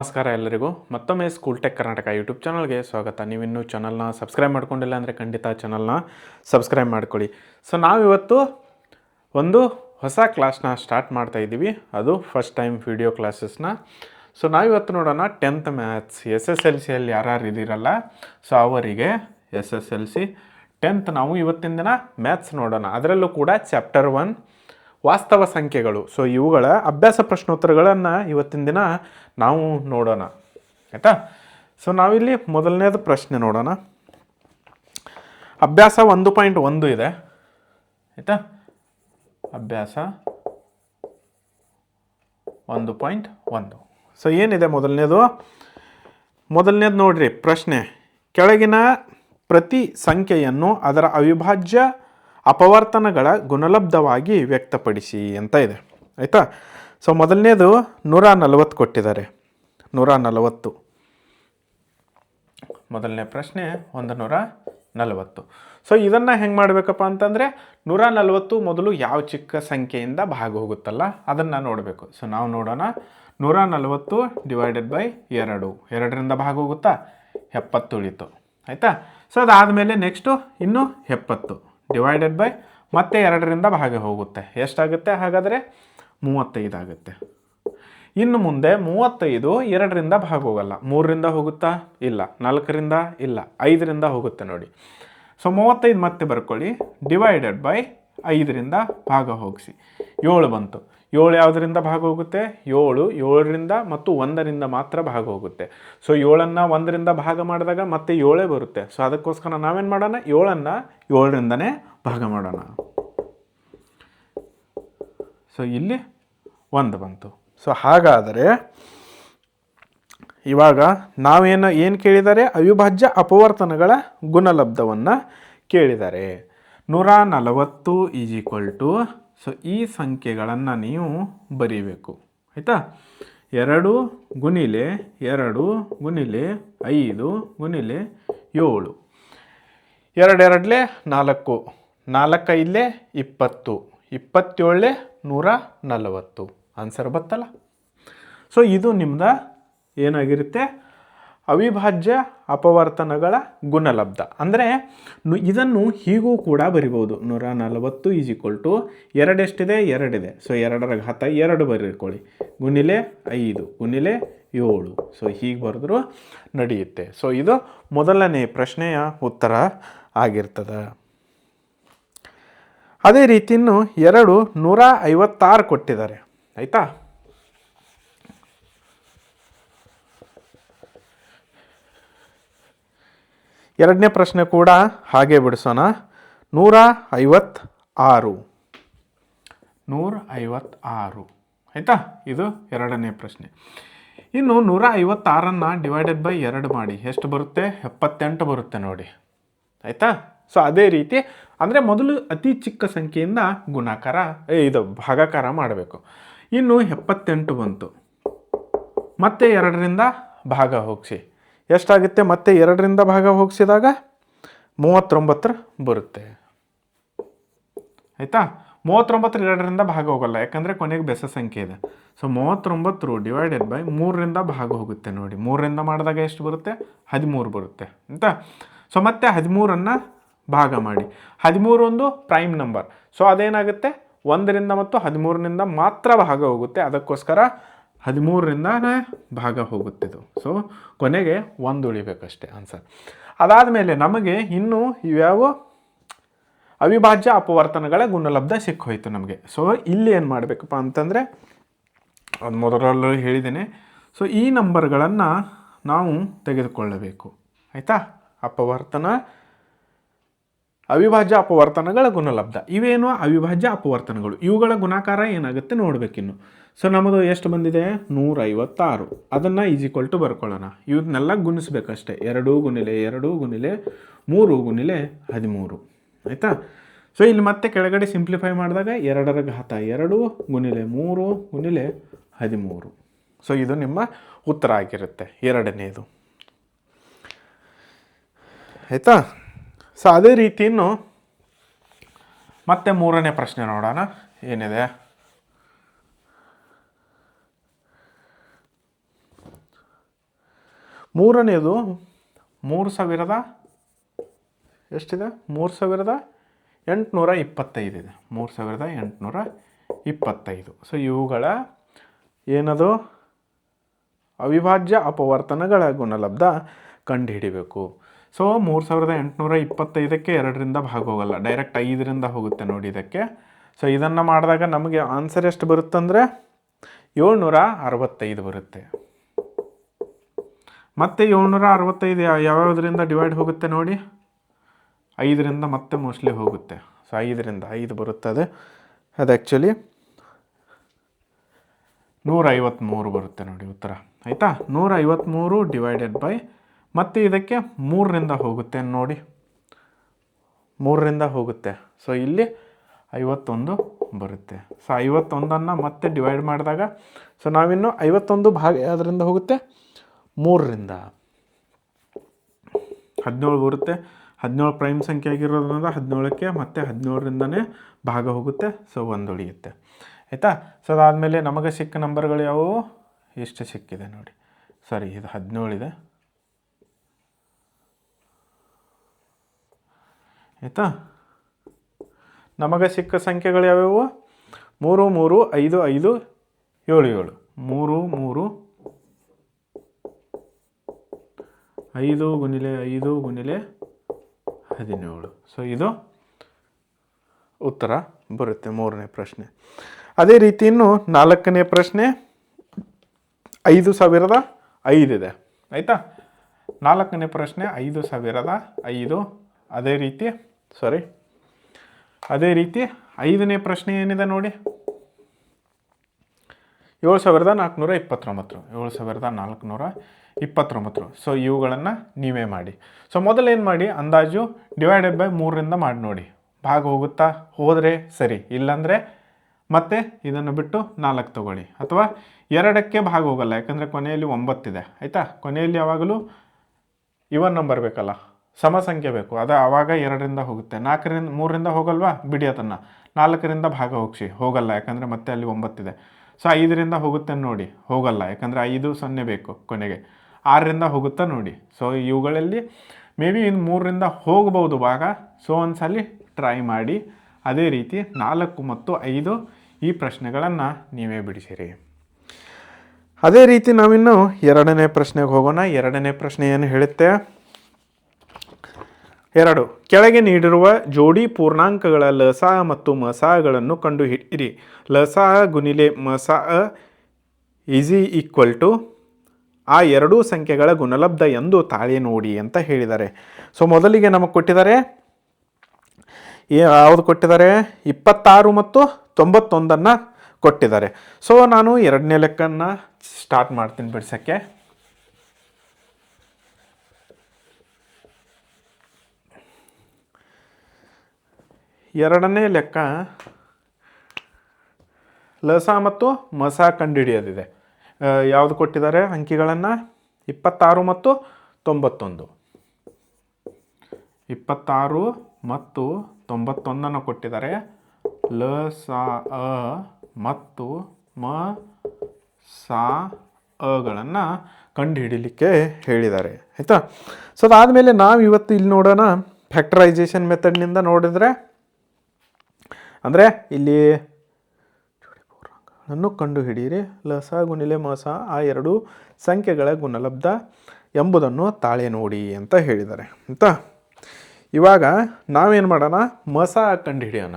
ನಮಸ್ಕಾರ ಎಲ್ಲರಿಗೂ ಮತ್ತೊಮ್ಮೆ ಸ್ಕೂಲ್ ಟೆಕ್ ಕರ್ನಾಟಕ ಯೂಟ್ಯೂಬ್ ಚಾನಲ್ಗೆ ಸ್ವಾಗತ. ನೀವಿನ್ನೂ ಚಾನಲ್ನ ಸಬ್ಸ್ಕ್ರೈಬ್ ಮಾಡ್ಕೊಂಡಿಲ್ಲ ಅಂದರೆ ಖಂಡಿತ ಚಾನಲ್ನ ಸಬ್ಸ್ಕ್ರೈಬ್ ಮಾಡ್ಕೊಳ್ಳಿ. ಸೊ ನಾವಿವತ್ತು ಒಂದು ಹೊಸ ಕ್ಲಾಸ್ನ ಸ್ಟಾರ್ಟ್ ಮಾಡ್ತಾ ಇದ್ದೀವಿ, ಅದು ಫಸ್ಟ್ ಟೈಮ್ ವಿಡಿಯೋ ಕ್ಲಾಸಸ್ನ. ಸೊ ನಾವಿವತ್ತು ನೋಡೋಣ 10th ಮ್ಯಾಥ್ಸ್. SSLCಯಲ್ಲಿ ಯಾರು ಇದ್ದೀರಲ್ಲ, ಸೊ ಅವರಿಗೆ SSLC 10th ನಾವು ಇವತ್ತಿನ ದಿನ ಮ್ಯಾಥ್ಸ್ ನೋಡೋಣ. ಅದರಲ್ಲೂ ಕೂಡ ಚಾಪ್ಟರ್ 1 ವಾಸ್ತವ ಸಂಖ್ಯೆಗಳು. ಸೊ ಇವುಗಳ ಅಭ್ಯಾಸ ಪ್ರಶ್ನೋತ್ತರಗಳನ್ನು ಇವತ್ತಿನ ದಿನ ನಾವು ನೋಡೋಣ, ಆಯಿತಾ. ಸೊ ನಾವಿಲ್ಲಿ ಮೊದಲನೇದು ಪ್ರಶ್ನೆ ನೋಡೋಣ. ಅಭ್ಯಾಸ 1.1 ಇದೆ, ಆಯಿತಾ. ಅಭ್ಯಾಸ 1.1. ಸೊ ಏನಿದೆ ಮೊದಲನೇದು ನೋಡ್ರಿ ಪ್ರಶ್ನೆ. ಕೆಳಗಿನ ಪ್ರತಿ ಸಂಖ್ಯೆಯನ್ನು ಅದರ ಅವಿಭಾಜ್ಯ ಅಪವರ್ತನಗಳ ಗುಣಲಬ್ಧವಾಗಿ ವ್ಯಕ್ತಪಡಿಸಿ ಅಂತ ಇದೆ, ಆಯಿತಾ. ಸೊ ಮೊದಲನೇದು 140 ಕೊಟ್ಟಿದ್ದಾರೆ. 140 ಮೊದಲನೇ ಪ್ರಶ್ನೆ 140. ಸೊ ಇದನ್ನು ಹೆಂಗೆ ಮಾಡಬೇಕಪ್ಪ ಅಂತಂದರೆ 140 ಮೊದಲು ಯಾವ ಚಿಕ್ಕ ಸಂಖ್ಯೆಯಿಂದ ಭಾಗ ಹೋಗುತ್ತಲ್ಲ ಅದನ್ನು ನೋಡಬೇಕು. ಸೊ ನಾವು ನೋಡೋಣ. 140 ಡಿವೈಡೆಡ್ ಬೈ 2, 2ರಿಂದ ಭಾಗ ಹೋಗುತ್ತಾ 70 ಉಳಿತು, ಆಯಿತಾ. ಸೊ ಅದಾದಮೇಲೆ ನೆಕ್ಸ್ಟು ಇನ್ನು 70 ಡಿವೈಡೆಡ್ ಬೈ ಮತ್ತೆ 2ರಿಂದ ಭಾಗ ಹೋಗುತ್ತೆ. ಎಷ್ಟಾಗುತ್ತೆ ಹಾಗಾದರೆ 35 ಆಗುತ್ತೆ. ಇನ್ನು ಮುಂದೆ 35 2ರಿಂದ ಭಾಗ ಹೋಗಲ್ಲ. 3ರಿಂದ ಹೋಗುತ್ತಾ? ಇಲ್ಲ. 4ರಿಂದ ಇಲ್ಲ. 5ರಿಂದ ಹೋಗುತ್ತೆ ನೋಡಿ. ಸೊ 35 ಮತ್ತೆ ಬರ್ಕೊಳ್ಳಿ, ಡಿವೈಡೆಡ್ ಬೈ 5ರಿಂದ ಭಾಗ ಹೋಗಿಸಿ 7 ಬಂತು. 7 ಯಾವುದರಿಂದ ಭಾಗ ಹೋಗುತ್ತೆ? 7ರಿಂದ ಮತ್ತು 1ರಿಂದ ಮಾತ್ರ ಭಾಗ ಹೋಗುತ್ತೆ. ಸೊ 7ಅನ್ನು 1ರಿಂದ ಭಾಗ ಮಾಡಿದಾಗ ಮತ್ತೆ 7 ಬರುತ್ತೆ. ಸೊ ಅದಕ್ಕೋಸ್ಕರ ನಾವೇನು ಮಾಡೋಣ, 7ಅನ್ನು 7ರಿಂದನೇ ಭಾಗ ಮಾಡೋಣ. ಸೊ ಇಲ್ಲಿ 1 ಬಂತು. ಸೊ ಹಾಗಾದರೆ ಇವಾಗ ಏನು ಕೇಳಿದ್ದಾರೆ? ಅವಿಭಾಜ್ಯ ಅಪವರ್ತನಗಳ ಗುಣಲಬ್ಧವನ್ನು ಕೇಳಿದ್ದಾರೆ. 140 ಈಸ್ ಈಕ್ವಲ್ ಟು, ಸೊ ಈ ಸಂಖ್ಯೆಗಳನ್ನು ನೀವು ಬರೀಬೇಕು, ಆಯಿತಾ. 2 ಗುಣಿಲೆ 2 ಗುಣಿಲೆ 5 ಗುಣಿಲೆ 7, 2 2 4, 4 5 20, 27 140. ಆನ್ಸರ್ ಬತ್ತಲ್ಲ. ಸೊ ಇದು ನಿಮ್ದು ಏನಾಗಿರುತ್ತೆ? ಅವಿಭಾಜ್ಯ ಅಪವರ್ತನಗಳ ಗುಣಲಬ್ಧ. ಅಂದರೆ ಇದನ್ನು ಹೀಗೂ ಕೂಡ ಬರಿಬೋದು. 140 ಈಸ್ ಈಕ್ವಲ್ ಟು 2 ಎಷ್ಟಿದೆ? 2 ಇದೆ. ಸೊ 2ರ ಘಾತ 2 ಬರೀಕೊಳ್ಳಿ, ಗುಣಿಲೆ 5 ಗುಣಿಲೆ 7. ಸೊ ಹೀಗೆ ಬರೆದ್ರು ನಡೆಯುತ್ತೆ. ಸೊ ಇದು ಮೊದಲನೇ ಪ್ರಶ್ನೆಯ ಉತ್ತರ ಆಗಿರ್ತದೆ. ಅದೇ ರೀತಿ ಇನ್ನು 156 ಕೊಟ್ಟಿದ್ದಾರೆ, ಆಯಿತಾ. ಎರಡನೇ ಪ್ರಶ್ನೆ ಕೂಡ ಹಾಗೆ ಬಿಡಿಸೋಣ. 156, ಆಯಿತಾ. ಇದು ಎರಡನೇ ಪ್ರಶ್ನೆ. ಇನ್ನು 156ಅನ್ನು ಡಿವೈಡೆಡ್ ಬೈ 2 ಮಾಡಿ ಎಷ್ಟು ಬರುತ್ತೆ? 78 ಬರುತ್ತೆ ನೋಡಿ, ಆಯಿತಾ. ಸೊ ಅದೇ ರೀತಿ ಅಂದರೆ ಮೊದಲು ಅತಿ ಚಿಕ್ಕ ಸಂಖ್ಯೆಯಿಂದ ಭಾಗಾಕಾರ ಮಾಡಬೇಕು. ಇನ್ನು 78 ಬಂತು, ಮತ್ತೆ 2ರಿಂದ ಭಾಗ ಹೋಗಿಸಿ ಎಷ್ಟಾಗುತ್ತೆ? ಮತ್ತೆ 2ರಿಂದ ಭಾಗ ಹೋಗಿಸಿದಾಗ 39 ಬರುತ್ತೆ, ಆಯಿತಾ. 39 2ರಿಂದ ಭಾಗ ಹೋಗಲ್ಲ, ಯಾಕಂದರೆ ಕೊನೆಗೆ ಬೆಸ ಸಂಖ್ಯೆ ಇದೆ. ಸೊ 39 ಡಿವೈಡೆಡ್ ಬೈ 3ರಿಂದ ಭಾಗ ಹೋಗುತ್ತೆ ನೋಡಿ. 3ರಿಂದ ಮಾಡಿದಾಗ ಎಷ್ಟು ಬರುತ್ತೆ? 13 ಬರುತ್ತೆ, ಆಯಿತಾ. ಸೊ ಮತ್ತೆ 13ಅನ್ನು ಭಾಗ ಮಾಡಿ. 13 ಒಂದು ಪ್ರೈಮ್ ನಂಬರ್. ಸೊ ಅದೇನಾಗುತ್ತೆ? 1ರಿಂದ ಮತ್ತು 13ನಿಂದ ಮಾತ್ರ ಭಾಗ ಹೋಗುತ್ತೆ. ಅದಕ್ಕೋಸ್ಕರ 13ರಿಂದನೇ ಭಾಗ ಹೋಗುತ್ತಿದ್ದು. ಸೊ ಕೊನೆಗೆ 1 ಉಳಿಬೇಕಷ್ಟೇ ಆನ್ಸರ್. ಅದಾದಮೇಲೆ ನಮಗೆ ಇನ್ನೂ ಇವ್ಯಾವ ಅವಿಭಾಜ್ಯ ಅಪವರ್ತನಗಳ ಗುಣಲಬ್ಧ ಸಿಕ್ಕೋಯ್ತು ನಮಗೆ. ಸೊ ಇಲ್ಲಿ ಏನು ಮಾಡಬೇಕಪ್ಪ ಅಂತಂದರೆ, ಅದು ಮೊದಲಲ್ಲೂ ಹೇಳಿದ್ದೇನೆ. ಸೊ ಈ ನಂಬರ್ಗಳನ್ನು ನಾವು ತೆಗೆದುಕೊಳ್ಳಬೇಕು, ಆಯಿತಾ. ಅವಿಭಾಜ್ಯ ಅಪವರ್ತನಗಳ ಗುಣಲಬ್ಧ ಇವೇನು? ಅವಿಭಾಜ್ಯ ಅಪವರ್ತನಗಳು. ಇವುಗಳ ಗುಣಾಕಾರ ಏನಾಗುತ್ತೆ ನೋಡಬೇಕಿನ್ನು. ಸೊ ನಮ್ಮದು ಎಷ್ಟು ಬಂದಿದೆ? 156. ಅದನ್ನು ಈಸ್ ಈಕ್ವಲ್ ಟು ಬರ್ಕೊಳ್ಳೋಣ. ಇವನ್ನೆಲ್ಲ ಗುಣಿಸ್ಬೇಕಷ್ಟೆ. 2 ಗುಣಿಲೆ 2 ಗುಣಿಲೆ 3 ಗುಣಿಲೆ 13, ಆಯಿತಾ. ಸೊ ಇಲ್ಲಿ ಮತ್ತೆ ಕೆಳಗಡೆ ಸಿಂಪ್ಲಿಫೈ ಮಾಡಿದಾಗ 2ರ ಘಾತ 2 ಗುಣಿಲೆ 3 ಗುಣಿಲೆ 13. ಸೊ ಇದು ನಿಮ್ಮ ಉತ್ತರ ಆಗಿರುತ್ತೆ ಎರಡನೇದು, ಆಯಿತಾ. ಸೊ ಅದೇ ರೀತಿ ಇನ್ನು ಮತ್ತೆ ಮೂರನೇ ಪ್ರಶ್ನೆ ನೋಡೋಣ ಏನಿದೆ. ಮೂರನೇದು 3000 ಎಷ್ಟಿದೆ 3825 ಇದೆ 3825. ಸೊ ಇವುಗಳ ಏನದು ಅವಿಭಾಜ್ಯ ಅಪವರ್ತನಗಳ ಗುಣಲಬ್ಧ ಕಂಡುಹಿಡಿಬೇಕು. ಸೊ 3825ಕ್ಕೆ 2ರಿಂದ ಭಾಗ ಹೋಗಲ್ಲ, ಡೈರೆಕ್ಟ್ 5ರಿಂದ ಹೋಗುತ್ತೆ ನೋಡಿ ಇದಕ್ಕೆ. ಸೊ ಇದನ್ನು ಮಾಡಿದಾಗ ನಮಗೆ ಆನ್ಸರ್ ಎಷ್ಟು ಬರುತ್ತಂದರೆ 765 ಬರುತ್ತೆ. ಮತ್ತು 765 ಯಾವ್ಯಾವುದರಿಂದ ಡಿವೈಡ್ ಹೋಗುತ್ತೆ ನೋಡಿ, 5ರಿಂದ ಮತ್ತೆ ಮೋಸ್ಟ್ಲಿ ಹೋಗುತ್ತೆ. ಸೊ 5ರಿಂದ 5 ಬರುತ್ತದೆ. ಅದು ಆ್ಯಕ್ಚುಲಿ 153 ಬರುತ್ತೆ ನೋಡಿ ಉತ್ತರ. ಆಯಿತಾ, 153 ಡಿವೈಡೆಡ್ ಬೈ ಮತ್ತು ಇದಕ್ಕೆ 3ರಿಂದ ಹೋಗುತ್ತೆ ನೋಡಿ, 3ರಿಂದ ಹೋಗುತ್ತೆ. ಸೊ ಇಲ್ಲಿ 51 ಬರುತ್ತೆ. ಸೊ 51ಅನ್ನು ಮತ್ತೆ ಡಿವೈಡ್ ಮಾಡಿದಾಗ ಸೊ ನಾವಿನ್ನು 51 ಭಾಗ ಅದರಿಂದ ಹೋಗುತ್ತೆ 3ರಿಂದ 17 ಬರುತ್ತೆ. 17 ಪ್ರೈಮ್ ಸಂಖ್ಯೆ ಆಗಿರೋದ್ರಿಂದ 17ಕ್ಕೆ ಮತ್ತೆ 17ರಿಂದನೇ ಭಾಗ ಹೋಗುತ್ತೆ. ಸೊ 1 ಉಳಿಯುತ್ತೆ. ಆಯಿತಾ. ಸೊ ಅದಾದಮೇಲೆ ನಮಗೆ ಸಿಕ್ಕ ನಂಬರ್ಗಳು ಯಾವುವು, ಎಷ್ಟು ಸಿಕ್ಕಿದೆ ನೋಡಿ. ಸಾರಿ, ಇದು 17 ಇದೆ. ಆಯಿತಾ. ನಮಗೆ ಸಿಕ್ಕ ಸಂಖ್ಯೆಗಳು ಯಾವ್ಯಾವು, 3 3 5 5 7 7 3 3 5 ಗುಣಿಲೆ 5 ಗುಣಿಲೆ 17. ಸೊ ಇದು ಉತ್ತರ ಬರುತ್ತೆ 3ನೇ ಪ್ರಶ್ನೆ. ಅದೇ ರೀತಿ ಇನ್ನು 4ನೇ ಪ್ರಶ್ನೆ 5005 ಇದೆ. ಆಯಿತಾ. 4ನೇ ಪ್ರಶ್ನೆ 5005. ಅದೇ ರೀತಿ 5ನೇ ಪ್ರಶ್ನೆ ಏನಿದೆ ನೋಡಿ, 7429 7429. ಸೊ ಇವುಗಳನ್ನು ನೀವೇ ಮಾಡಿ. ಸೊ ಮೊದಲೇನು ಮಾಡಿ, ಅಂದಾಜು ಡಿವೈಡೆಡ್ ಬೈ 3ರಿಂದ ಮಾಡಿ ನೋಡಿ, ಭಾಗ ಹೋಗುತ್ತಾ, ಹೋದರೆ ಸರಿ, ಇಲ್ಲಾಂದರೆ ಮತ್ತೆ ಇದನ್ನು ಬಿಟ್ಟು 4 ತಗೊಳ್ಳಿ. ಅಥವಾ 2ಕ್ಕೆ ಭಾಗ ಹೋಗಲ್ಲ, ಯಾಕಂದರೆ ಕೊನೆಯಲ್ಲಿ 9 ಇದೆ. ಆಯಿತಾ. ಕೊನೆಯಲ್ಲಿ ಯಾವಾಗಲೂ ಇವನ್ ನಂಬರ್ ಬೇಕಲ್ಲ, ಸಮ ಸಂಖ್ಯೆ ಬೇಕು. ಅದು ಆವಾಗ 2ರಿಂದ ಹೋಗುತ್ತೆ. 3ರಿಂದ ಹೋಗಲ್ವಾ, ಬಿಡಿ ಅದನ್ನು. 4ರಿಂದ ಭಾಗ ಹೋಗಲ್ಲ, ಯಾಕಂದರೆ ಮತ್ತೆ ಅಲ್ಲಿ 9 ಇದೆ. ಸೊ 5ರಿಂದ ಹೋಗುತ್ತೆ ನೋಡಿ, ಹೋಗಲ್ಲ, ಯಾಕಂದರೆ 5 0 ಬೇಕು ಕೊನೆಗೆ. 6ರಿಂದ ಹೋಗುತ್ತಾ ನೋಡಿ. ಸೊ ಇವುಗಳಲ್ಲಿ ಮೇ ಬಿ ಇನ್ನು 3ರಿಂದ ಹೋಗ್ಬೋದು ಭಾಗ. ಸೊ ಒಂದ್ಸಲಿ ಟ್ರೈ ಮಾಡಿ. ಅದೇ ರೀತಿ 4 ಮತ್ತು 5 ಈ ಪ್ರಶ್ನೆಗಳನ್ನು ನೀವೇ ಬಿಡಿಸಿರಿ. ಅದೇ ರೀತಿ ನಾವಿನ್ನು 2ನೇ ಪ್ರಶ್ನೆಗೆ ಹೋಗೋಣ. 2ನೇ ಪ್ರಶ್ನೆ ಏನು ಹೇಳುತ್ತೆ, 2 ಕೆಳಗೆ ನೀಡಿರುವ ಜೋಡಿ ಪೂರ್ಣಾಂಕಗಳ ಲಸ ಮತ್ತು ಮಸಗಳನ್ನು ಕಂಡುಹಿಡಿಯಿರಿ. ಲಸ ಗುಣಿಲೆ ಮಸ ಈಕ್ವಲ್ ಟು ಆ ಎರಡೂ ಸಂಖ್ಯೆಗಳ ಗುಣಲಬ್ಧ ಎಂದು ತಾಳೆ ನೋಡಿ ಅಂತ ಹೇಳಿದ್ದಾರೆ. ಸೊ ಮೊದಲಿಗೆ ನಮಗೆ ಕೊಟ್ಟಿದ್ದಾರೆ, ಯಾವುದು ಕೊಟ್ಟಿದ್ದಾರೆ, 26 ಮತ್ತು 91 ಕೊಟ್ಟಿದ್ದಾರೆ. ಸೊ ನಾನು 2ನೇ ಲೆಕ್ಕನ್ನು ಸ್ಟಾರ್ಟ್ ಮಾಡ್ತೀನಿ ಬಿಡ್ಸೋಕ್ಕೆ. ಎರಡನೇ ಲೆಕ್ಕ ಲಸ ಮತ್ತು ಮಸ ಕಂಡುಹಿಡಿಯೋದಿದೆ. ಯಾವುದು ಕೊಟ್ಟಿದ್ದಾರೆ ಅಂಕಿಗಳನ್ನು, 26 ಮತ್ತು 91. 26 ಮತ್ತು 91 ಕೊಟ್ಟಿದ್ದಾರೆ. ಲ ಸ ಅ ಮತ್ತು ಮ ಸ ಅಗಳನ್ನು ಕಂಡುಹಿಡಿಯಲಿಕ್ಕೆ ಹೇಳಿದ್ದಾರೆ. ಆಯಿತಾ. ಸೊ ಅದಾದಮೇಲೆ ನಾವು ಇವತ್ತು ಇಲ್ಲಿ ನೋಡೋಣ, ಫ್ಯಾಕ್ಟರೈಸೇಷನ್ ಮೆಥಡ್ನಿಂದ ನೋಡಿದ್ರೆ, ಅಂದರೆ ಇಲ್ಲಿ ಅನ್ನು ಕಂಡುಹಿಡಿಯಿರಿ. ಲಸ ಗುಣಿಲೆ ಮಸ ಆ ಎರಡೂ ಸಂಖ್ಯೆಗಳ ಗುಣಲಬ್ಧ ಎಂಬುದನ್ನು ತಾಳೆ ನೋಡಿ ಅಂತ ಹೇಳಿದ್ದಾರೆ. ಆಯಿತಾ. ಇವಾಗ ನಾವೇನು ಮಾಡೋಣ, ಮಸ ಕಂಡುಹಿಡಿಯೋಣ.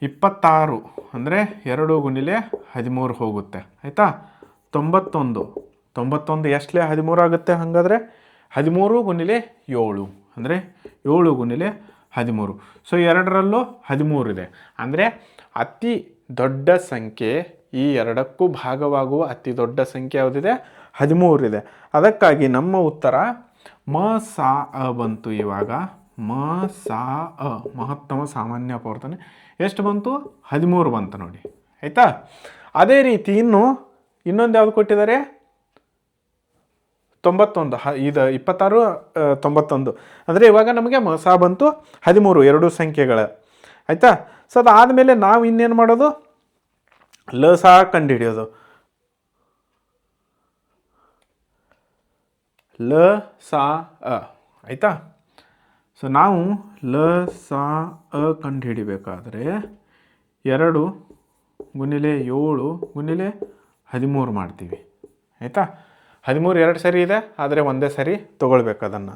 26 ಅಂದರೆ 2 ಗುಣಿಲೆ 13 ಹೋಗುತ್ತೆ. ಆಯಿತಾ. 91 ಎಷ್ಟಲೇ 13 ಆಗುತ್ತೆ. ಹಾಗಾದರೆ 13 ಗುಣಿಲೆ 7 ಅಂದರೆ 7 ಗುಣಿಲೆ 13. ಸೊ 2ರಲ್ಲೂ 13 ಇದೆ. ಅಂದರೆ ಅತಿ ದೊಡ್ಡ ಸಂಖ್ಯೆ, ಈ 2ಕ್ಕೂ ಭಾಗವಾಗುವ ಅತಿ ದೊಡ್ಡ ಸಂಖ್ಯೆ ಯಾವುದಿದೆ, 13 ಇದೆ. ಅದಕ್ಕಾಗಿ ನಮ್ಮ ಉತ್ತರ ಮ ಸಾ ಅ ಬಂತು. ಇವಾಗ ಮ ಸಾ ಅ ಮಹತ್ತಮ ಸಾಮಾನ್ಯ ಅಪವರ್ತನೆ ಎಷ್ಟು ಬಂತು, 13 ಬಂತು ನೋಡಿ. ಆಯಿತಾ. ಅದೇ ರೀತಿ ಇನ್ನೊಂದು ಯಾವುದು ಕೊಟ್ಟಿದ್ದಾರೆ, 91. ಇದು 26 91 ಅಂದರೆ ಇವಾಗ ನಮಗೆ ಮಸ ಬಂತು 13, ಎರಡೂ ಸಂಖ್ಯೆಗಳ. ಆಯಿತಾ. ಸೊ ಅದಾದಮೇಲೆ ನಾವು ಇನ್ನೇನು ಮಾಡೋದು, ಲಸ ಕಂಡುಹಿಡಿಯೋದು. ಲ ಸಾ ಅ ಆಯಿತಾ. ಸೊ ನಾವು ಲ ಸಾ ಅ ಕಂಡು ಹಿಡಿಬೇಕಾದ್ರೆ 2 ಗುಣಿಲೆ 7 ಗುಣಿಲೆ 13 ಮಾಡ್ತೀವಿ ಆಯಿತಾ. 13 2 ಸರಿ ಇದೆ, ಆದರೆ ಒಂದೇ ಸರಿ ತೊಗೊಳ್ಬೇಕು ಅದನ್ನು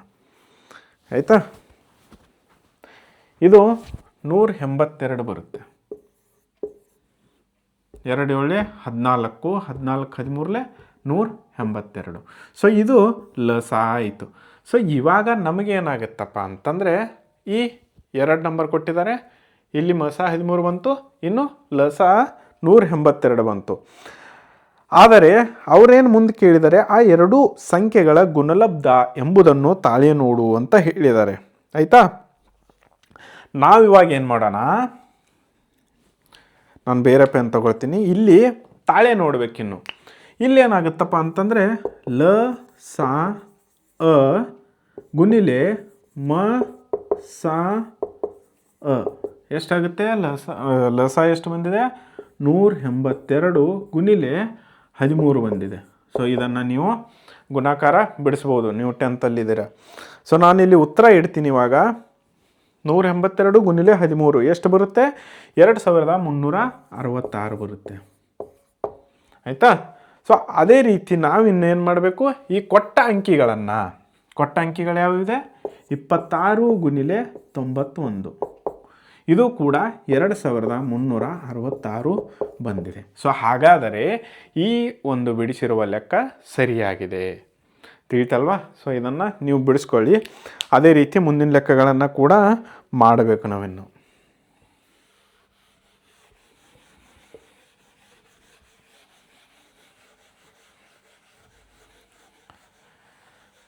ಆಯಿತಾ. ಇದು 182 ಬರುತ್ತೆ. 2 7 14, 14 13 182. ಸೊ ಇದು ಲಸ ಆಯಿತು. ಸೊ ಇವಾಗ ನಮಗೇನಾಗುತ್ತಪ್ಪ ಅಂತಂದರೆ ಈ 2 ನಂಬರ್ ಕೊಟ್ಟಿದ್ದಾರೆ, ಇಲ್ಲಿ ಮಸ 13 ಬಂತು, ಇನ್ನು ಲಸ 182 ಬಂತು. ಆದರೆ ಅವರೇನು ಮುಂದೆ ಕೇಳಿದ್ದಾರೆ, ಆ 2 ಸಂಖ್ಯೆಗಳ ಗುಣಲಬ್ಧ ಎಂಬುದನ್ನು ತಾಳೆ ನೋಡು ಅಂತ ಹೇಳಿದ್ದಾರೆ ಆಯಿತಾ. ನಾವಿವಾಗ ಏನು ಮಾಡೋಣ, ನಾನು ಬೇರೆ ಪೆನ್ ತಗೊಳ್ತೀನಿ. ಇಲ್ಲಿ ತಾಳೆ ನೋಡಬೇಕಿನ್ನು. ಇಲ್ಲೇನಾಗುತ್ತಪ್ಪ ಅಂತಂದರೆ ಲ ಸಾ ಅ ಗುಣಿಲೆ ಮ ಸಾ ಅ ಎಷ್ಟಾಗುತ್ತೆ, ಲಸ ಎಷ್ಟು ಬಂದಿದೆ 182 ಗುಣಿಲೆ 13 ಬಂದಿದೆ. ಸೊ ಇದನ್ನು ನೀವು ಗುಣಾಕಾರ ಬಿಡಿಸ್ಬೋದು, ನೀವು 10th ಸೊ ನಾನಿಲ್ಲಿ ಉತ್ತರ ಇಡ್ತೀನಿ. ಇವಾಗ 182 ಗುಣಿಲೆ 13 ಎಷ್ಟು ಬರುತ್ತೆ, 2366 ಬರುತ್ತೆ ಆಯಿತಾ. ಸೊ ಅದೇ ರೀತಿ ನಾವು ಇನ್ನೇನು ಮಾಡಬೇಕು, ಈ ಕೊಟ್ಟ ಅಂಕಿಗಳು ಯಾವಿದೆ, 26 ಗುಣಿಲೆ 91 ಇದು ಕೂಡ 2366 ಬಂದಿದೆ. ಸೊ ಹಾಗಾದರೆ ಈ ಒಂದು ಬಿಡಿಸಿರುವ ಲೆಕ್ಕ ಸರಿಯಾಗಿದೆ, ತಿಳಿತಲ್ವಾ. ಸೊ ಇದನ್ನು ನೀವು ಬಿಡಿಸ್ಕೊಳ್ಳಿ. ಅದೇ ರೀತಿ ಮುಂದಿನ ಲೆಕ್ಕಗಳನ್ನು ಕೂಡ ಮಾಡಬೇಕು ನಾವಿನ್ನು.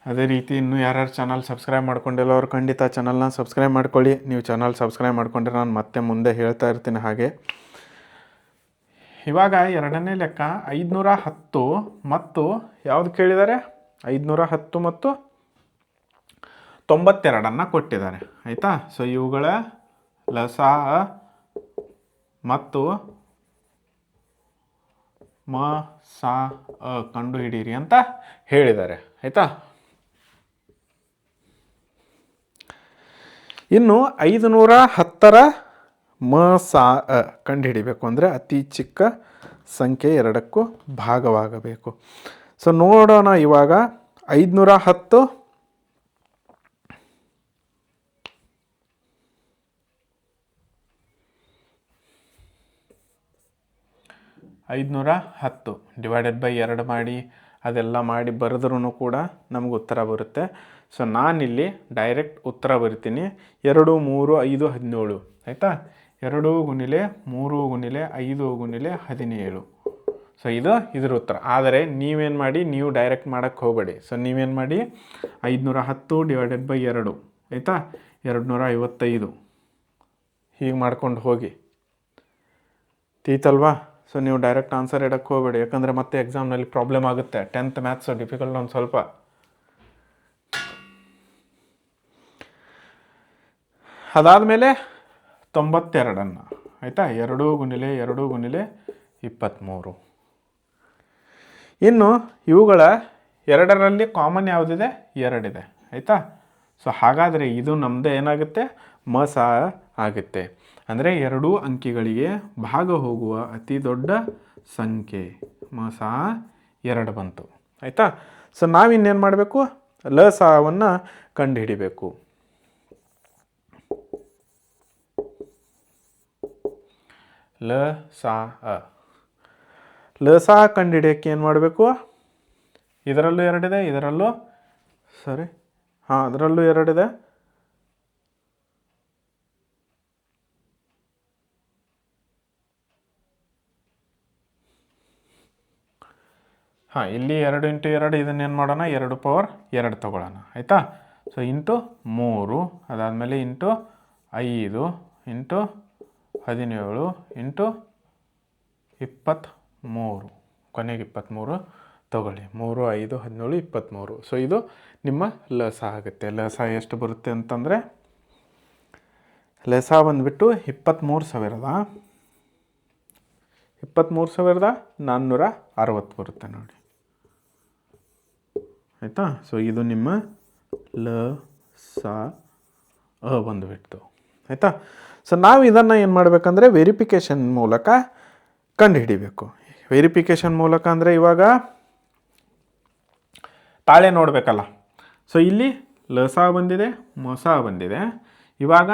ಅದೇ ರೀತಿ ಇನ್ನೂ ಯಾರ್ಯಾರು ಚಾನಲ್ ಸಬ್ಸ್ಕ್ರೈಬ್ ಮಾಡ್ಕೊಂಡಿಲ್ಲ ಅವರು ಖಂಡಿತ ಚಾನಲ್ನ ಸಬ್ಸ್ಕ್ರೈಬ್ ಮಾಡ್ಕೊಳ್ಳಿ. ನೀವು ಚಾನಲ್ ಸಬ್ಸ್ಕ್ರೈಬ್ ಮಾಡ್ಕೊಂಡ್ರೆ ನಾನು ಮತ್ತೆ ಮುಂದೆ ಹೇಳ್ತಾ ಇರ್ತೀನಿ ಹಾಗೆ. ಇವಾಗ 2ನೇ ಲೆಕ್ಕ 510 ಮತ್ತು ಯಾವುದು ಕೇಳಿದ್ದಾರೆ, 510 ಮತ್ತು 92 ಕೊಟ್ಟಿದ್ದಾರೆ ಆಯಿತಾ. ಸೊ ಇವುಗಳ ಲಸ ಮತ್ತು ಮ ಸಾ ಅ ಕಂಡು ಹಿಡೀರಿ ಅಂತ ಹೇಳಿದ್ದಾರೆ ಆಯಿತಾ. ಇನ್ನು 510 ಮ ಸಾ ಅ ಕಂಡು ಹಿಡಿಬೇಕು ಅಂದರೆ ಅತಿ ಚಿಕ್ಕ ಸಂಖ್ಯೆ 2ಕ್ಕೂ ಭಾಗವಾಗಬೇಕು. ಸೊ ನೋಡೋಣ ಇವಾಗ 510 ಡಿವೈಡೆಡ್ ಬೈ 2 ಮಾಡಿ ಅದೆಲ್ಲ ಮಾಡಿ ಬರೆದ್ರೂ ಕೂಡ ನಮಗೆ ಉತ್ತರ ಬರುತ್ತೆ. ಸೊ ನಾನಿಲ್ಲಿ ಡೈರೆಕ್ಟ್ ಉತ್ತರ ಬರಿತೀನಿ. 2 3 5 17 ಆಯಿತಾ. 2 ಗುಣಿಲೆ 3 ಗುಣಿಲೆ 5 ಗುಣಿಲೆ 17. ಸೊ ಇದ್ರ ಉತ್ತರ. ಆದರೆ ನೀವೇನು ಮಾಡಿ, ನೀವು ಡೈರೆಕ್ಟ್ ಮಾಡೋಕ್ಕೆ ಹೋಗಬೇಡಿ. ಸೊ ನೀವೇನು ಮಾಡಿ, 510 ಡಿವೈಡೆಡ್ ಬೈ 2 ಆಯಿತಾ, 255 ಹೀಗೆ ಮಾಡ್ಕೊಂಡು ಹೋಗಿ, ತೀತಲ್ವಾ. ಸೊ ನೀವು ಡೈರೆಕ್ಟ್ ಆನ್ಸರ್ ಇಡೋಕ್ಕೆ ಹೋಗಬೇಡಿ, ಯಾಕಂದರೆ ಮತ್ತೆ ಎಕ್ಸಾಮ್ನಲ್ಲಿ ಪ್ರಾಬ್ಲಮ್ ಆಗುತ್ತೆ. 10th ಮ್ಯಾಥ್ಸು ಡಿಫಿಕಲ್ಟ್ ಒಂದು ಸ್ವಲ್ಪ. ಅದಾದಮೇಲೆ 92 ಆಯಿತಾ, 2 ಗುಣಿಲೆ 2 ಗುಣಿಲೆ 23. ಇನ್ನು ಇವುಗಳ 2ರಲ್ಲಿ ಕಾಮನ್ ಯಾವುದಿದೆ, 2 ಇದೆ ಆಯಿತಾ. ಸೊ ಹಾಗಾದರೆ ಇದು ನಮ್ಮದೇ ಏನಾಗುತ್ತೆ, ಮ ಸಾ ಆಗುತ್ತೆ. ಅಂದರೆ 2 ಅಂಕಿಗಳಿಗೆ ಭಾಗ ಹೋಗುವ ಅತಿ ದೊಡ್ಡ ಸಂಖ್ಯೆ ಮ ಸಾ 2 ಬಂತು ಆಯಿತಾ. ಸೊ ನಾವಿನ್ನೇನು ಮಾಡಬೇಕು, ಲ ಸಾವನ್ನು ಕಂಡು ಹಿಡಿಬೇಕು. ಲ ಸಾ ಅ ಲ ಸಾ ಕಂಡು ಹಿಡಿಯೋಕ್ಕೆ ಏನು ಮಾಡಬೇಕು, ಇದರಲ್ಲೂ 2 ಇದೆ, ಇದರಲ್ಲೂ ಅದರಲ್ಲೂ 2 ಇದೆ. ಇಲ್ಲಿ 2 × 2 ಇದನ್ನೇನು ಮಾಡೋಣ, 2 ಪವರ್ 2 ತೊಗೊಳ್ಳೋಣ ಆಯಿತಾ. ಸೊ ಇಂಟು 3 ಅದಾದಮೇಲೆ ಇಂಟು 5 ಇಂಟು 17 ಇಂಟು 23 ಕೊನೆಗೆ 23 ತೊಗೊಳ್ಳಿ. 3 5 17 23. ಸೊ ಇದು ನಿಮ್ಮ ಲಸ ಆಗುತ್ತೆ. ಲಸ ಎಷ್ಟು ಬರುತ್ತೆ ಅಂತಂದರೆ, ಲಸ ಬಂದುಬಿಟ್ಟು 23,460 ಬರುತ್ತೆ ನೋಡಿ ಆಯಿತಾ. ಸೊ ಇದು ನಿಮ್ಮ ಲ ಸ ಬಂದುಬಿಡ್ತು ಆಯಿತಾ. ಸೊ ನಾವು ಇದನ್ನು ಏನು ಮಾಡಬೇಕಂದ್ರೆ ವೆರಿಫಿಕೇಷನ್ ಮೂಲಕ ಕಂಡುಹಿಡಿಬೇಕು. ವೆರಿಫಿಕೇಷನ್ ಮೂಲಕ ಅಂದರೆ ಇವಾಗ ತಾಳೆ ನೋಡಬೇಕಲ್ಲ. ಸೊ ಇಲ್ಲಿ ಲ ಸ ಬಂದಿದೆ, ಮ ಸ ಬಂದಿದೆ. ಇವಾಗ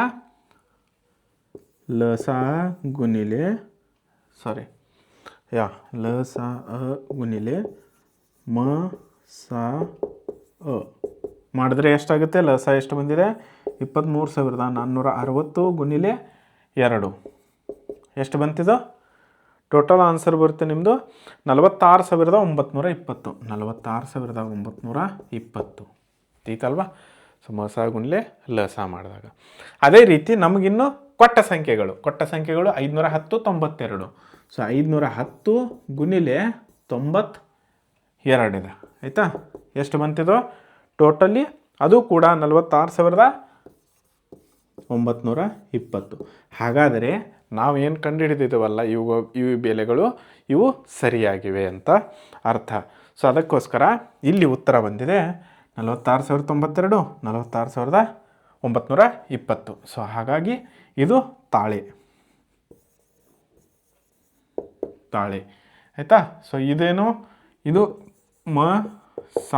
ಲ ಸ ಗುಣಿಲೆ ಲ ಸ ಗುಣಿಲೆ ಮ ಸ ಮಾಡಿದ್ರೆ ಎಷ್ಟಾಗುತ್ತೆ? ಲ ಸ ಎಷ್ಟು ಬಂದಿದೆ? 23,460 ಗುಣಿಲೆ 2 ಎಷ್ಟು ಬಂತಿದ್ದು? ಟೋಟಲ್ ಆನ್ಸರ್ ಬರುತ್ತೆ ನಿಮ್ಮದು 46,920. 46,920 ಐತಲ್ವಾ. ಸೊ ಮ ಸ ಗುಣಿಲೆ ಲ ಸ ಮಾಡಿದಾಗ ಅದೇ ರೀತಿ ನಮಗಿನ್ನು ಕೊಟ್ಟ ಸಂಖ್ಯೆಗಳು 510, 92. ಸೊ 510 ಗುಣಿಲೆ 92 ಇದೆ ಆಯಿತಾ. ಎಷ್ಟು ಬಂತಿದ್ದು ಟೋಟಲಿ? ಅದು ಕೂಡ 46,920. ಹಾಗಾದರೆ ನಾವು ಏನು ಕಂಡುಹಿಡಿದಿದ್ದೇವಲ್ಲ ಇವು ಬೆಲೆಗಳು ಇವು ಸರಿಯಾಗಿವೆ ಅಂತ ಅರ್ಥ. ಸೊ ಅದಕ್ಕೋಸ್ಕರ ಇಲ್ಲಿ ಉತ್ತರ ಬಂದಿದೆ 46,092, 46,920. ಸೊ ಹಾಗಾಗಿ ಇದು ತಾಳೆ ಆಯಿತಾ. ಸೊ ಇದೇನು? ಇದು ಮ ಸ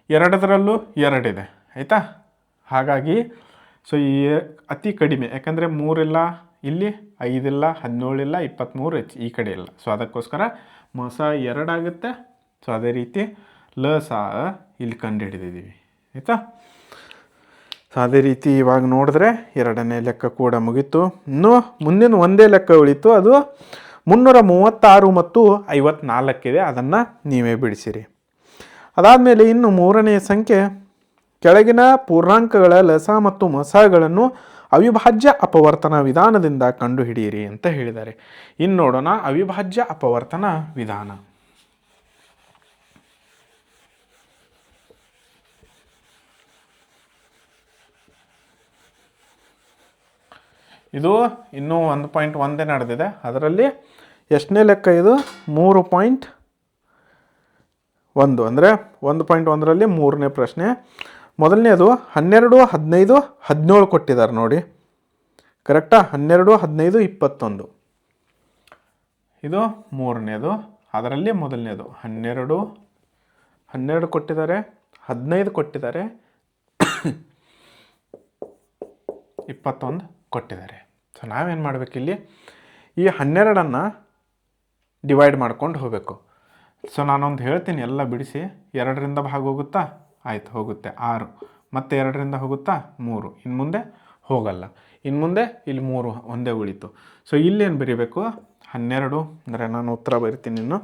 ಎರಡರಲ್ಲೂ 2 ಇದೆ ಆಯಿತಾ. ಹಾಗಾಗಿ ಸೊ ಈ ಅತಿ ಕಡಿಮೆ, ಯಾಕಂದರೆ 3 ಇಲ್ಲ ಇಲ್ಲಿ, 5 ಇಲ್ಲ, 17 ಇಲ್ಲ, 23 ಈ ಕಡೆ ಇಲ್ಲ. ಸೊ ಅದಕ್ಕೋಸ್ಕರ ಮ ಸ 2 ಆಗುತ್ತೆ. ಸೊ ಅದೇ ರೀತಿ ಲ ಸ ಇಲ್ಲಿ ಕಂಡುಹಿಡಿದಿದ್ದೀವಿ ಆಯಿತಾ. ಸೊ ಅದೇ ರೀತಿ ಇವಾಗ ನೋಡಿದ್ರೆ 2ನೇ ಲೆಕ್ಕ ಕೂಡ ಮುಗೀತು. ಇನ್ನು ಮುಂದಿನ ಒಂದೇ ಲೆಕ್ಕ ಉಳಿತು, ಅದು 336 ಮತ್ತು 54 ಇದೆ. ಅದನ್ನು ನೀವೇ ಬಿಡಿಸಿರಿ. ಅದಾದಮೇಲೆ ಇನ್ನು 3ನೇ ಸಂಖ್ಯೆ, ಕೆಳಗಿನ ಪೂರ್ಣಾಂಕಗಳ ಲಸ ಮತ್ತು ಮಸಗಳನ್ನು ಅವಿಭಾಜ್ಯ ಅಪವರ್ತನ ವಿಧಾನದಿಂದ ಕಂಡುಹಿಡಿಯಿರಿ ಅಂತ ಹೇಳಿದ್ದಾರೆ. ಇನ್ನು ನೋಡೋಣ ಅವಿಭಾಜ್ಯ ಅಪವರ್ತನ ವಿಧಾನ. ಇದು ಇನ್ನೂ 1.1 ನಡೆದಿದೆ. ಅದರಲ್ಲಿ ಎಷ್ಟನೇ ಲೆಕ್ಕ ಇದು? 3.1 ಅಂದರೆ 1.1ರಲ್ಲಿ 3ನೇ ಪ್ರಶ್ನೆ. ಮೊದಲನೇದು 12, 15, 17 ಕೊಟ್ಟಿದ್ದಾರೆ ನೋಡಿ, ಕರೆಕ್ಟಾ? 12, 15, 21 ಇದು 3ನೇದು. ಅದರಲ್ಲಿ ಮೊದಲನೇದು 12 ಕೊಟ್ಟಿದ್ದಾರೆ, 15 ಕೊಟ್ಟಿದ್ದಾರೆ, 21 ಕೊಟ್ಟಿದ್ದಾರೆ. ಸೊ ನಾವೇನು ಮಾಡಬೇಕಿಲ್ಲಿ? ಈ 12ಅನ್ನು ಡಿವೈಡ್ ಮಾಡ್ಕೊಂಡು ಹೋಗಬೇಕು. ಸೊ ನಾನೊಂದು ಹೇಳ್ತೀನಿ, ಎಲ್ಲ ಬಿಡಿಸಿ. 2ರಿಂದ ಭಾಗ ಹೋಗುತ್ತಾ? ಆಯ್ತು, ಹೋಗುತ್ತೆ 6. ಮತ್ತು 2ರಿಂದ ಹೋಗುತ್ತಾ? 3. ಇನ್ನು ಮುಂದೆ ಹೋಗಲ್ಲ. ಇನ್ನು ಮುಂದೆ ಇಲ್ಲಿ 3 ಒಂದೇ ಉಳಿತು. ಸೊ ಇಲ್ಲೇನು ಬರೀಬೇಕು? 12 ಅಂದರೆ ನಾನು ಉತ್ತರ ಬರಿತೀನಿ ಇನ್ನು.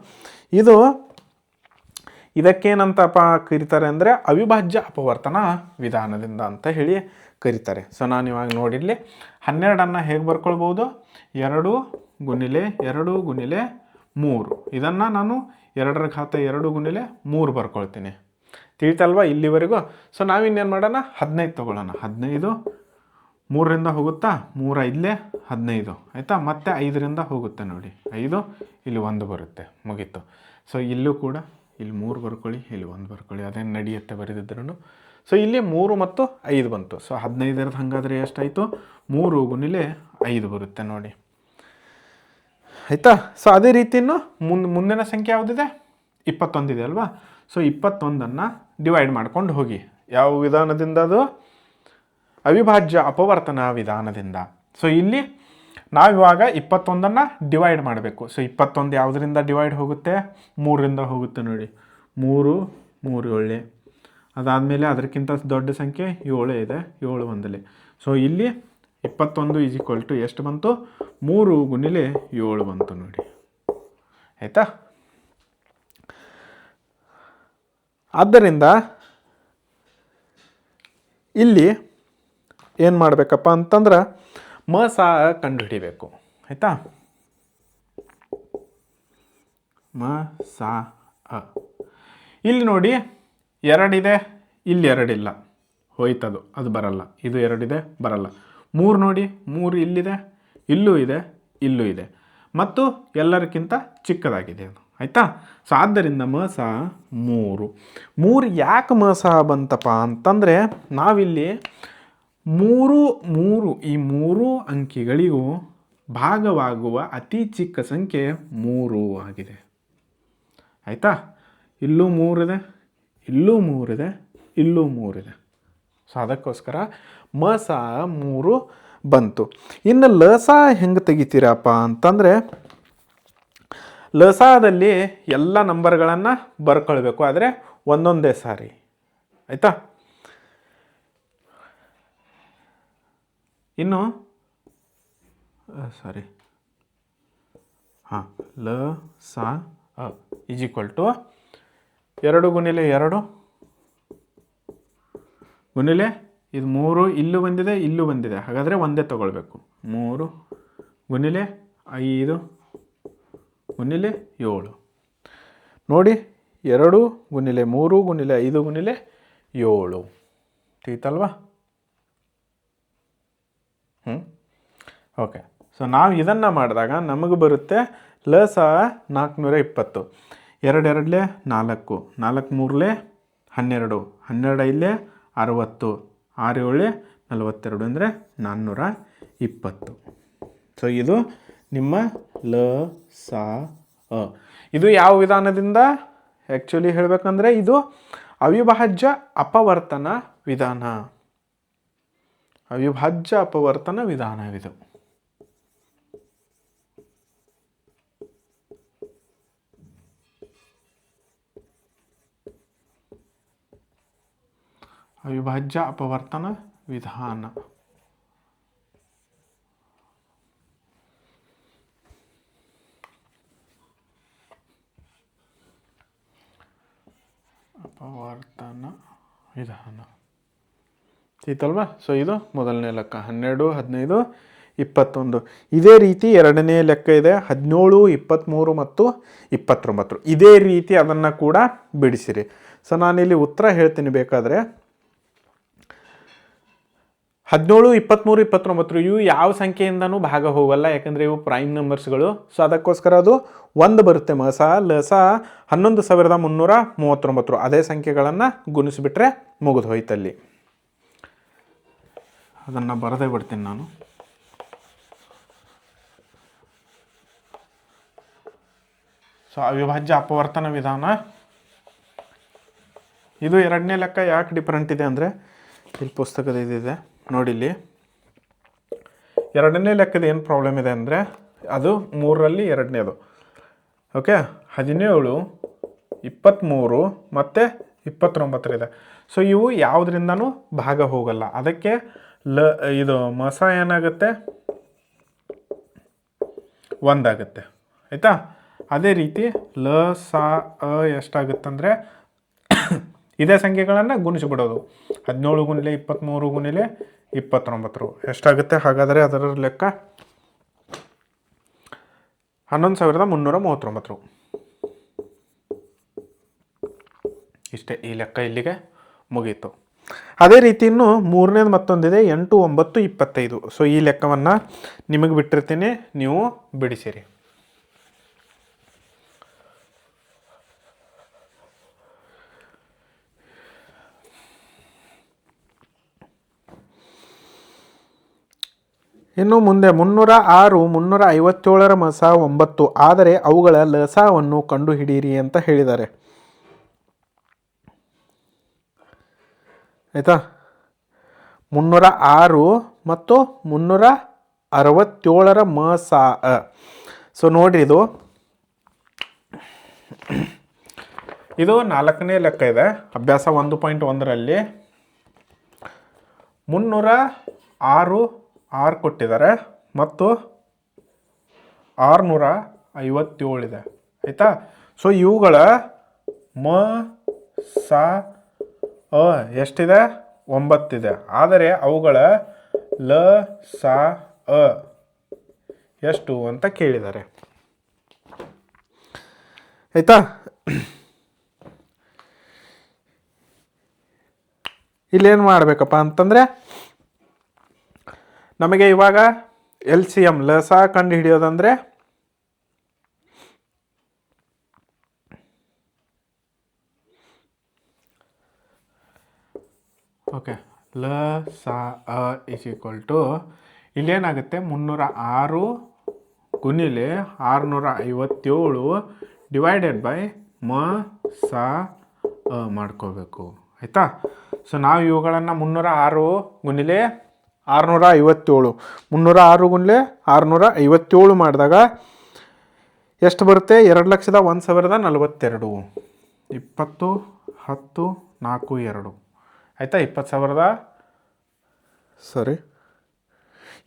ಇದಕ್ಕೇನಂತಪ್ಪ ಕರೀತಾರೆ ಅಂದರೆ ಅವಿಭಾಜ್ಯ ಅಪವರ್ತನ ವಿಧಾನದಿಂದ ಅಂತ ಹೇಳಿ ಕರೀತಾರೆ. ಸೊ ನಾನು ಇವಾಗ ನೋಡಿರಲಿ 12ಅನ್ನು ಹೇಗೆ ಬರ್ಕೊಳ್ಬೋದು? 2 ಗುಣಿಲೆ 2 ಗುಣಿಲೆ 3. ಇದನ್ನು ನಾನು 2 ಗುಣಿಲೆ 3 ಬರ್ಕೊಳ್ತೀನಿ. ತಿಳಿತಲ್ವಾ ಇಲ್ಲಿವರೆಗೂ? ಸೊ ನಾವಿನ್ನೇನು ಮಾಡೋಣ? 15 ತೊಗೊಳ್ಳೋಣ. 15 3ರಿಂದ ಹೋಗುತ್ತಾ? 3 ಇಲ್ಲೇ 15 ಆಯಿತಾ. ಮತ್ತು 5ರಿಂದ ಹೋಗುತ್ತೆ ನೋಡಿ, 5 ಇಲ್ಲಿ 1 ಬರುತ್ತೆ, ಮುಗೀತು. ಸೊ ಇಲ್ಲೂ ಕೂಡ ಇಲ್ಲಿ 3 ಬರ್ಕೊಳ್ಳಿ, ಇಲ್ಲಿ 1 ಬರ್ಕೊಳ್ಳಿ, ಅದೇನು ನಡೆಯುತ್ತೆ ಬರೆದಿದ್ರೂ. ಸೊ ಇಲ್ಲಿ 3 ಮತ್ತು 5 ಬಂತು. ಸೊ 15 ಹಾಗಾದರೆ ಎಷ್ಟಾಯಿತು? 3 ಗುಣಿಲೆ 5 ಬರುತ್ತೆ ನೋಡಿ ಆಯಿತಾ. ಸೊ ಅದೇ ರೀತಿಯೂ ಮುಂದಿನ ಸಂಖ್ಯೆ ಯಾವುದಿದೆ? 21 ಇದೆ ಅಲ್ವಾ. ಸೊ 21ಅನ್ನು ಡಿವೈಡ್ ಮಾಡ್ಕೊಂಡು ಹೋಗಿ. ಯಾವ ವಿಧಾನದಿಂದ? ಅದು ಅವಿಭಾಜ್ಯ ಅಪವರ್ತನ ವಿಧಾನದಿಂದ. ಸೊ ಇಲ್ಲಿ ನಾವಿವಾಗ 21ಅನ್ನು ಡಿವೈಡ್ ಮಾಡಬೇಕು. ಸೊ 21 ಯಾವುದರಿಂದ ಡಿವೈಡ್ ಹೋಗುತ್ತೆ? 3ರಿಂದ ಹೋಗುತ್ತೆ ನೋಡಿ. 3 7. ಅದಾದಮೇಲೆ ಅದಕ್ಕಿಂತ ದೊಡ್ಡ ಸಂಖ್ಯೆ 7 ಇದೆ, 7 ಒಂದಲೇ. ಸೊ ಇಲ್ಲಿ 21 ಎಷ್ಟು ಬಂತು? 3 ಗುಣಿಲೆ 7 ಬಂತು ನೋಡಿ ಆಯಿತಾ. ಆದ್ದರಿಂದ ಇಲ್ಲಿ ಏನು ಮಾಡಬೇಕಪ್ಪ ಅಂತಂದ್ರೆ ಮ ಸ ಕಂಡುಹಿಡಿಬೇಕು ಆಯಿತಾ. ಮ ಸ ಇಲ್ಲಿ ನೋಡಿ 2 ಇದೆ, ಇಲ್ಲಿ 2 ಇಲ್ಲ, ಹೋಯ್ತದು, ಅದು ಬರಲ್ಲ. ಇದು 2 ಇದೆ, ಬರಲ್ಲ. 3 ನೋಡಿ, 3 ಇಲ್ಲಿದೆ, ಇಲ್ಲೂ ಇದೆ, ಇಲ್ಲೂ ಇದೆ, ಮತ್ತು ಎಲ್ಲರಿಗಿಂತ ಚಿಕ್ಕದಾಗಿದೆ ಅದು ಆಯಿತಾ. ಸೊ ಆದ್ದರಿಂದ ಮಸ 3 ಯಾಕೆ ಮಸ ಬಂತಪ್ಪ ಅಂತಂದರೆ ನಾವಿಲ್ಲಿ ಈ ಮೂರು ಅಂಕಿಗಳಿಗೂ ಭಾಗವಾಗುವ ಅತಿ ಚಿಕ್ಕ ಸಂಖ್ಯೆ 3 ಆಗಿದೆ. ಆಯಿತಾ. ಇಲ್ಲೂ 3 ಇದೆ, ಇಲ್ಲೂ 3 ಇದೆ, ಇಲ್ಲೂ 3 ಇದೆ. ಸೊ ಅದಕ್ಕೋಸ್ಕರ ಮಸ 3 ಬಂತು. ಇನ್ನು ಲಸ ಹೆಂಗೆ ತೆಗಿತೀರಪ್ಪ ಅಂತಂದರೆ ಲಸಾದಲ್ಲಿ ಎಲ್ಲ ನಂಬರ್ಗಳನ್ನು ಬರ್ಕೊಳ್ಬೇಕು, ಆದರೆ ಒಂದೊಂದೇ ಸಾರಿ. ಆಯಿತಾ. ಇನ್ನು ಲ ಸ ಇಸ್ ಈಕ್ವಲ್ ಟು 2 ಗುಣಿಲೆ 2 ಗುಣಿಲೆ ಇದು 3 ಇಲ್ಲೂ ಬಂದಿದೆ, ಇಲ್ಲೂ ಬಂದಿದೆ, ಹಾಗಾದರೆ ಒಂದೇ ತಗೊಳ್ಬೇಕು. 3 ಗುಣಿಲೆ 5 ಗುಣಿಲೆ 7 ನೋಡಿ, 2 ಗುಣಿಲೆ 3 ಗುಣಿಲೆ 5 ಗುಣಿಲೆ 7 ತಿಳಿತಲ್ವಾ. ಓಕೆ. ಸೊ ನಾವು ಇದನ್ನು ಮಾಡಿದಾಗ ನಮಗೆ ಬರುತ್ತೆ ಲಸ 420. 2 2 4, 4 3 12, 12 5 60, 6 7 42 ಅಂದರೆ 420. ಸೊ ಇದು ನಿಮ್ಮ ಲ ಸ ಅ. ಇದು ಯಾವ ವಿಧಾನದಿಂದ ಆ್ಯಕ್ಚುಲಿ ಹೇಳಬೇಕಂದ್ರೆ ಇದು ಅವಿಭಾಜ್ಯ ಅಪವರ್ತನ ವಿಧಾನ. ಅವಿಭಾಜ್ಯ ಅಪವರ್ತನ ವಿಧಾನವಿದು. ಅವಿಭಾಜ್ಯ ಅಪವರ್ತನ ವಿಧಾನ. ಅಪವರ್ತನ ವಿಧಾನ ಸಿಗ್ತಲ್ವಾ. ಸೊ ಇದು ಮೊದಲನೇ ಲೆಕ್ಕ 12, 15, 21. ಇದೇ ರೀತಿ ಎರಡನೇ ಲೆಕ್ಕ ಇದೆ 17, 23 ಮತ್ತು 29. ಇದೇ ರೀತಿ ಅದನ್ನು ಕೂಡ ಬಿಡಿಸಿರಿ. ಸೊ ನಾನಿಲ್ಲಿ ಉತ್ತರ ಹೇಳ್ತೀನಿ ಬೇಕಾದರೆ 17, 23, 29 ಇವು ಯಾವ ಸಂಖ್ಯೆಯಿಂದನೂ ಭಾಗ ಹೋಗಲ್ಲ, ಯಾಕಂದರೆ ಇವು ಪ್ರೈಮ್ ನಂಬರ್ಸ್ಗಳು. ಸೊ ಅದಕ್ಕೋಸ್ಕರ ಅದು 1 ಬರುತ್ತೆ. ಮಸ ಲಸ 11,339. ಅದೇ ಸಂಖ್ಯೆಗಳನ್ನು ಗುಣಿಸಿಬಿಟ್ರೆ ಮುಗಿದು ಹೋಯ್ತಲ್ಲಿ. ಅದನ್ನು ಬರದೇ ಬಿಡ್ತೀನಿ ನಾನು. ಸೊ ಅವಿಭಾಜ್ಯ ಅಪವರ್ತನ ವಿಧಾನ ಇದು. ಎರಡನೇ ಲೆಕ್ಕ ಯಾಕೆ ಡಿಫ್ರೆಂಟ್ ಇದೆ ಅಂದರೆ ಇಲ್ಲಿ ಪುಸ್ತಕದ ಇದಿದೆ ನೋಡಿಲ್ಲಿ. ಎರಡನೇ ಲೆಕ್ಕದ ಏನು ಪ್ರಾಬ್ಲಮ್ ಇದೆ ಅಂದರೆ ಅದು 3ರಲ್ಲಿ ಎರಡನೇದು. ಓಕೆ. 17, 23 ಮತ್ತು 29 ಇದೆ. ಸೊ ಇವು ಯಾವುದರಿಂದನೂ ಭಾಗ ಹೋಗಲ್ಲ. ಅದಕ್ಕೆ ಇದು ಮಸ ಏನಾಗುತ್ತೆ 1 ಆಗುತ್ತೆ. ಆಯಿತಾ. ಅದೇ ರೀತಿ ಲ ಸ ಅ ಎಷ್ಟಾಗುತ್ತಂದರೆ ಇದೇ ಸಂಖ್ಯೆಗಳನ್ನು ಗುಣಿಸಿಬಿಡೋದು. 17 ಗುಣಿಲೆ 23 ಗುಣಿಲೆ 29 ಎಷ್ಟಾಗುತ್ತೆ? ಹಾಗಾದರೆ ಅದರ ಲೆಕ್ಕ 11,339. ಇಷ್ಟೇ. ಈ ಲೆಕ್ಕ ಇಲ್ಲಿಗೆ ಮುಗೀತು. ಅದೇ ರೀತಿ ಇನ್ನು ಮೂರನೇದು ಮತ್ತೊಂದಿದೆ 8, 9, 25. ಸೊ ಈ ಲೆಕ್ಕವನ್ನು ನಿಮಗೆ ಬಿಟ್ಟಿರ್ತೀನಿ, ನೀವು ಬಿಡಿಸಿರಿ. ಇನ್ನು ಮುಂದೆ 306, 357ರ ಮಸ 9. ಆದರೆ ಅವುಗಳ ಲಸವನ್ನು ಕಂಡುಹಿಡಿಯಿರಿ ಅಂತ ಹೇಳಿದ್ದಾರೆ. ಆಯಿತಾ. 306 ಮತ್ತು 367ರ ಮಸ. ಸೊ ನೋಡ್ರಿ, ಇದು 4ನೇ ಲೆಕ್ಕ ಇದೆ ಅಭ್ಯಾಸ 1.1ರಲ್ಲಿ. 306 ಕೊಟ್ಟಿದ್ದಾರೆ ಮತ್ತು 657 ಇದೆ. ಆಯಿತಾ. ಸೊ ಇವುಗಳ ಮ ಸ ಅ ಎಷ್ಟಿದೆ? 9 ಇದೆ. ಆದರೆ ಅವುಗಳ ಲ ಸ ಅ ಎಷ್ಟು ಅಂತ ಕೇಳಿದ್ದಾರೆ. ಆಯಿತಾ. ಇಲ್ಲೇನು ಮಾಡಬೇಕಪ್ಪ ಅಂತಂದರೆ ನಮಗೆ ಇವಾಗ LCM ಲಸ ಕಂಡು ಹಿಡಿಯೋದಂದರೆ ಓಕೆ ಲ ಸಾ ಅ ಇಸ್ ಈಕ್ವಲ್ ಟು ಇಲ್ಲೇನಾಗುತ್ತೆ 306 ಗುಣಿಲೆ 657 ಡಿವೈಡೆಡ್ ಬೈ ಮ ಸಾ ಅ ಮಾಡ್ಕೋಬೇಕು ಆಯಿತಾ. ಸೊ ನಾವು ಇವುಗಳನ್ನು 306 ಗುಣಿಲೆ 657 306 ಗುಣಿಲೆ 657 ಮಾಡಿದಾಗ ಎಷ್ಟು ಬರುತ್ತೆ? 2,01,042 20 10 4 2 ಆಯಿತಾ.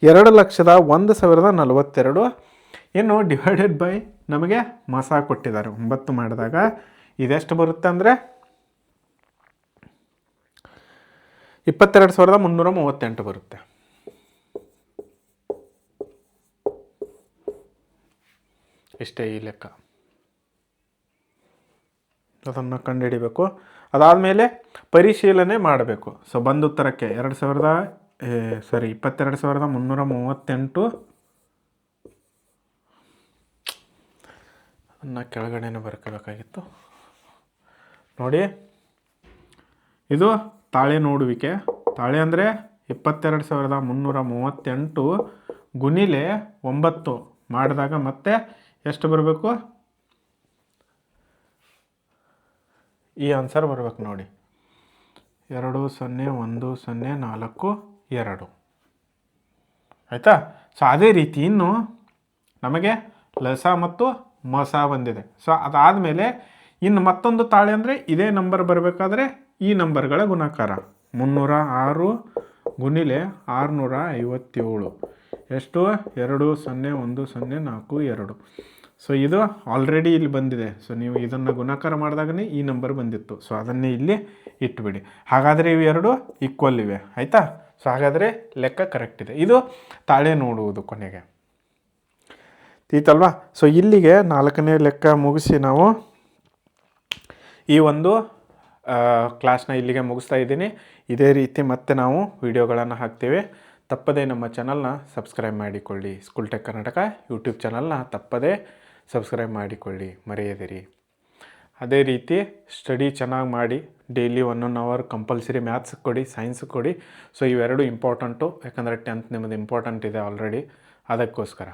2,01,042 ಇನ್ನು ಡಿವೈಡೆಡ್ ಬೈ ನಮಗೆ ಮಸ ಕೊಟ್ಟಿದ್ದಾರೆ 9 ಮಾಡಿದಾಗ ಇದೆಷ್ಟು ಬರುತ್ತೆ ಅಂದರೆ 22,338 ಬರುತ್ತೆ. ಇಷ್ಟೇ ಈ ಲೆಕ್ಕ. ಅದನ್ನು ಕಂಡುಹಿಡಿಬೇಕು. ಅದಾದಮೇಲೆ ಪರಿಶೀಲನೆ ಮಾಡಬೇಕು. ಸೊ ಬಂದ ಉತ್ತರಕ್ಕೆ 22,338 ಅನ್ನ ಕೆಳಗಡೆನೇ ಬರ್ಕೋಬೇಕಾಗಿತ್ತು ನೋಡಿ. ಇದು ತಾಳೆ ನೋಡುವಿಕೆ. ತಾಳೆ ಅಂದರೆ 22,338 ಗುಣಿಲೆ 9 ಮಾಡಿದಾಗ ಮತ್ತೆ ಎಷ್ಟು ಬರಬೇಕು? ಈ ಆನ್ಸರ್ ಬರ್ಬೇಕು ನೋಡಿ 2,0,1,0,4,2 ಆಯಿತಾ. ಸೊ ಅದೇ ರೀತಿ ಇನ್ನು ನಮಗೆ ಲಸ ಮತ್ತು ಮಸ ಬಂದಿದೆ. ಸೊ ಅದಾದಮೇಲೆ ಇನ್ನು ಮತ್ತೊಂದು ತಾಳೆ ಅಂದರೆ ಇದೇ ನಂಬರ್ ಬರಬೇಕಾದ್ರೆ ಈ ನಂಬರ್ಗಳ ಗುಣಾಕಾರ 306 ಗುಣಿಲೆ 657 ಎಷ್ಟು? 2,0,1,0,4,2. ಸೊ ಇದು ಆಲ್ರೆಡಿ ಇಲ್ಲಿ ಬಂದಿದೆ. ಸೊ ನೀವು ಇದನ್ನು ಗುಣಾಕಾರ ಮಾಡಿದಾಗನೇ ಈ ನಂಬರ್ ಬಂದಿತ್ತು. ಸೊ ಅದನ್ನೇ ಇಲ್ಲಿ ಇಟ್ಬಿಡಿ. ಹಾಗಾದರೆ ಇವೆರಡು ಈಕ್ವಲ್ ಇವೆ ಆಯಿತಾ. ಸೊ ಹಾಗಾದರೆ ಲೆಕ್ಕ ಕರೆಕ್ಟ್ ಇದೆ. ಇದು ತಾಳೆ ನೋಡುವುದು ಕೊನೆಗೆ ತೀತಲ್ವಾ. ಸೊ ಇಲ್ಲಿಗೆ 4ನೇ ಲೆಕ್ಕ ಮುಗಿಸಿ ನಾವು ಈ ಒಂದು ಕ್ಲಾಸ್ನ ಇಲ್ಲಿಗೆ ಮುಗಿಸ್ತಾ ಇದ್ದೀನಿ. ಇದೇ ರೀತಿ ಮತ್ತೆ ನಾವು ವಿಡಿಯೋಗಳನ್ನು ಹಾಕ್ತೇವೆ. ತಪ್ಪದೇ ನಮ್ಮ ಚಾನಲ್ನ ಸಬ್ಸ್ಕ್ರೈಬ್ ಮಾಡಿಕೊಳ್ಳಿ. ಸ್ಕೂಲ್ ಟೆಕ್ ಕರ್ನಾಟಕ ಯೂಟ್ಯೂಬ್ ಚಾನಲ್ನ ತಪ್ಪದೇ ಸಬ್ಸ್ಕ್ರೈಬ್ ಮಾಡಿಕೊಳ್ಳಿ, ಮರೆಯದಿರಿ. ಅದೇ ರೀತಿ ಸ್ಟಡಿ ಚೆನ್ನಾಗಿ ಮಾಡಿ. ಡೈಲಿ 1 ಅವರ್ ಕಂಪಲ್ಸರಿ ಮ್ಯಾಥ್ಸ್ ಕೊಡಿ, ಸೈನ್ಸ್ ಕೊಡಿ. ಸೊ ಇವೆರಡು ಇಂಪಾರ್ಟೆಂಟು. ಯಾಕಂದರೆ 10th ನಿಮ್ಮದು ಇಂಪಾರ್ಟೆಂಟ್ ಇದೆ ಆಲ್ರೆಡಿ, ಅದಕ್ಕೋಸ್ಕರ.